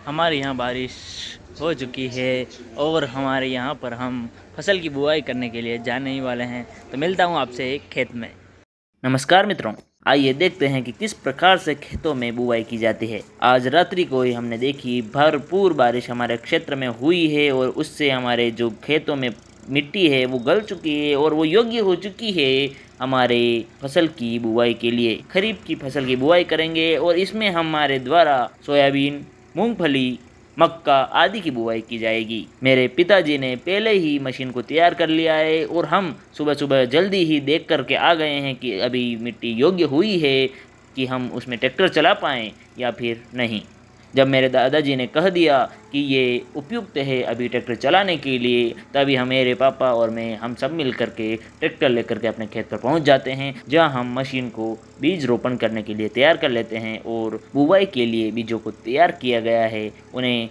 हमारे यहाँ बारिश हो चुकी है और हमारे यहाँ पर हम फसल की बुआई करने के लिए जाने ही वाले हैं। तो मिलता हूँ आपसे एक खेत में। नमस्कार मित्रों, आइए देखते हैं कि किस प्रकार से खेतों में बुआई की जाती है। आज रात्रि को ही हमने देखी भरपूर बारिश हमारे क्षेत्र में हुई है और उससे हमारे जो खेतों में मिट्टी है वो गल चुकी है और वो योग्य हो चुकी है हमारे फसल की बुआई के लिए। खरीफ की फसल की बुआई करेंगे और इसमें हमारे द्वारा सोयाबीन, मूंगफली, मक्का आदि की बुआई की जाएगी। मेरे पिताजी ने पहले ही मशीन को तैयार कर लिया है और हम सुबह सुबह जल्दी ही देख करके आ गए हैं कि अभी मिट्टी योग्य हुई है कि हम उसमें ट्रैक्टर चला पाएँ या फिर नहीं। जब मेरे दादाजी ने कह दिया कि ये उपयुक्त है अभी ट्रैक्टर चलाने के लिए, तभी हम मेरे पापा और मैं हम सब मिल कर के ट्रैक्टर लेकर के अपने खेत पर पहुंच जाते हैं, जहां हम मशीन को बीज रोपण करने के लिए तैयार कर लेते हैं और बुवाई के लिए बीजों को तैयार किया गया है, उन्हें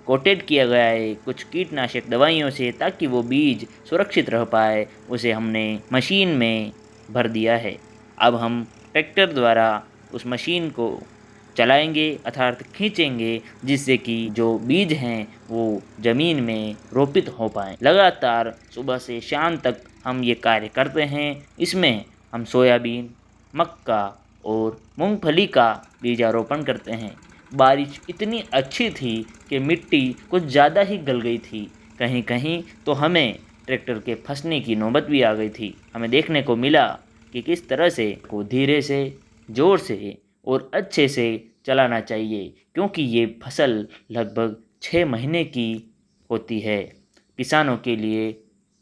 कोटेड किया गया है कुछ कीटनाशक दवाइयों से ताकि वो बीज सुरक्षित रह पाए। उसे हमने मशीन में भर दिया है। अब हम ट्रैक्टर द्वारा उस मशीन को चलाएंगे अर्थात खींचेंगे, जिससे कि जो बीज हैं वो ज़मीन में रोपित हो पाएँ। लगातार सुबह से शाम तक हम ये कार्य करते हैं। इसमें हम सोयाबीन, मक्का और मूंगफली का बीजारोपण करते हैं। बारिश इतनी अच्छी थी कि मिट्टी कुछ ज़्यादा ही गल गई थी। कहीं कहीं तो हमें ट्रैक्टर के फंसने की नौबत भी आ गई थी। हमें देखने को मिला कि किस तरह से को धीरे से, ज़ोर से और अच्छे से चलाना चाहिए, क्योंकि ये फसल लगभग 6 महीने की होती है। किसानों के लिए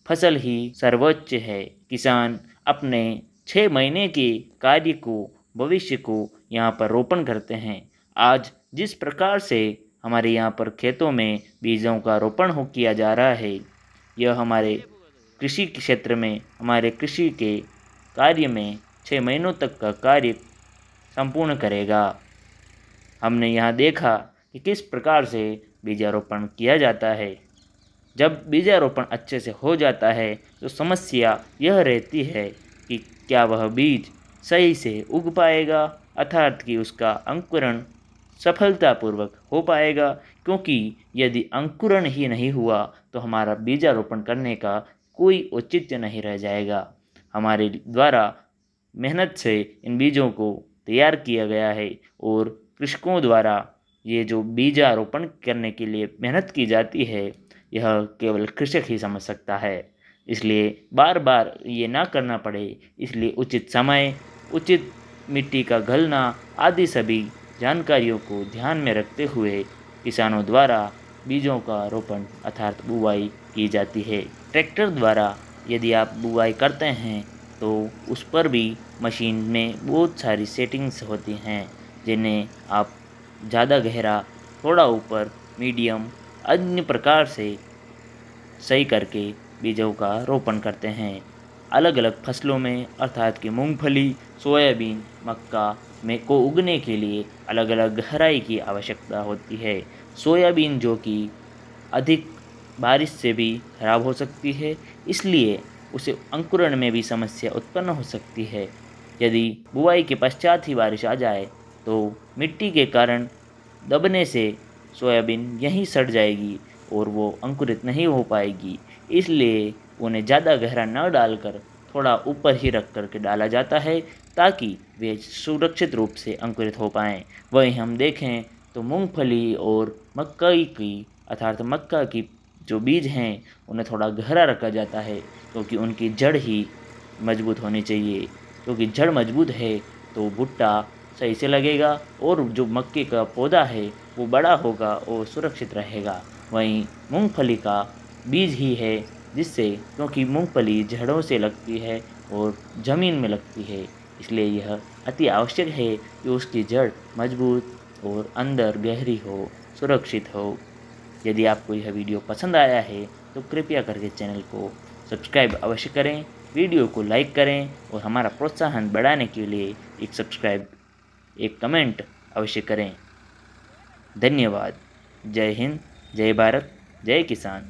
फसल ही सर्वोच्च है। किसान अपने 6 महीने के कार्य को, भविष्य को यहाँ पर रोपण करते हैं। आज जिस प्रकार से हमारे यहाँ पर खेतों में बीजों का रोपण हो किया जा रहा है, यह हमारे कृषि के क्षेत्र में, हमारे कृषि के कार्य में 6 महीनों तक का कार्य संपूर्ण करेगा। हमने यहाँ देखा कि किस प्रकार से बीजारोपण किया जाता है। जब बीजारोपण अच्छे से हो जाता है तो समस्या यह रहती है कि क्या वह बीज सही से उग पाएगा, अर्थात कि उसका अंकुरण सफलतापूर्वक हो पाएगा, क्योंकि यदि अंकुरण ही नहीं हुआ तो हमारा बीजारोपण करने का कोई औचित्य नहीं रह जाएगा। हमारे द्वारा मेहनत से इन बीजों को तैयार किया गया है और कृषकों द्वारा ये जो बीजारोपण करने के लिए मेहनत की जाती है, यह केवल कृषक ही समझ सकता है। इसलिए बार बार ये ना करना पड़े, इसलिए उचित समय, उचित मिट्टी का घलना आदि सभी जानकारियों को ध्यान में रखते हुए किसानों द्वारा बीजों का रोपण अर्थात बुवाई की जाती है। ट्रैक्टर द्वारा यदि आप बुवाई करते हैं तो उस पर भी मशीन में बहुत सारी सेटिंग्स होती हैं, जिन्हें आप ज़्यादा गहरा, थोड़ा ऊपर, मीडियम, अन्य प्रकार से सही करके बीजों का रोपण करते हैं। अलग अलग फसलों में अर्थात कि मूंगफली, सोयाबीन, मक्का में को उगने के लिए अलग अलग गहराई की आवश्यकता होती है। सोयाबीन जो कि अधिक बारिश से भी खराब हो सकती है, इसलिए उसे अंकुरण में भी समस्या उत्पन्न हो सकती है। यदि बुआई के पश्चात ही बारिश आ जाए तो मिट्टी के कारण दबने से सोयाबीन यहीं सड़ जाएगी और वो अंकुरित नहीं हो पाएगी। इसलिए उन्हें ज़्यादा गहरा न डालकर थोड़ा ऊपर ही रख करके डाला जाता है, ताकि वे सुरक्षित रूप से अंकुरित हो पाएँ। वहीं हम देखें तो मूंगफली और मकई की अर्थात मक्का की जो बीज हैं उन्हें थोड़ा गहरा रखा जाता है, क्योंकि उनकी जड़ ही मजबूत होनी चाहिए। क्योंकि जड़ मजबूत है तो भुट्टा सही से लगेगा और जो मक्के का पौधा है वो बड़ा होगा और सुरक्षित रहेगा। वहीं मूंगफली का बीज ही है, जिससे क्योंकि मूंगफली जड़ों से लगती है और ज़मीन में लगती है, इसलिए यह अति आवश्यक है कि उसकी जड़ मजबूत और अंदर गहरी हो, सुरक्षित हो। यदि आपको यह वीडियो पसंद आया है तो कृपया करके चैनल को सब्सक्राइब अवश्य करें, वीडियो को लाइक करें और हमारा प्रोत्साहन बढ़ाने के लिए एक सब्सक्राइब, एक कमेंट अवश्य करें। धन्यवाद। जय हिंद, जय भारत, जय किसान।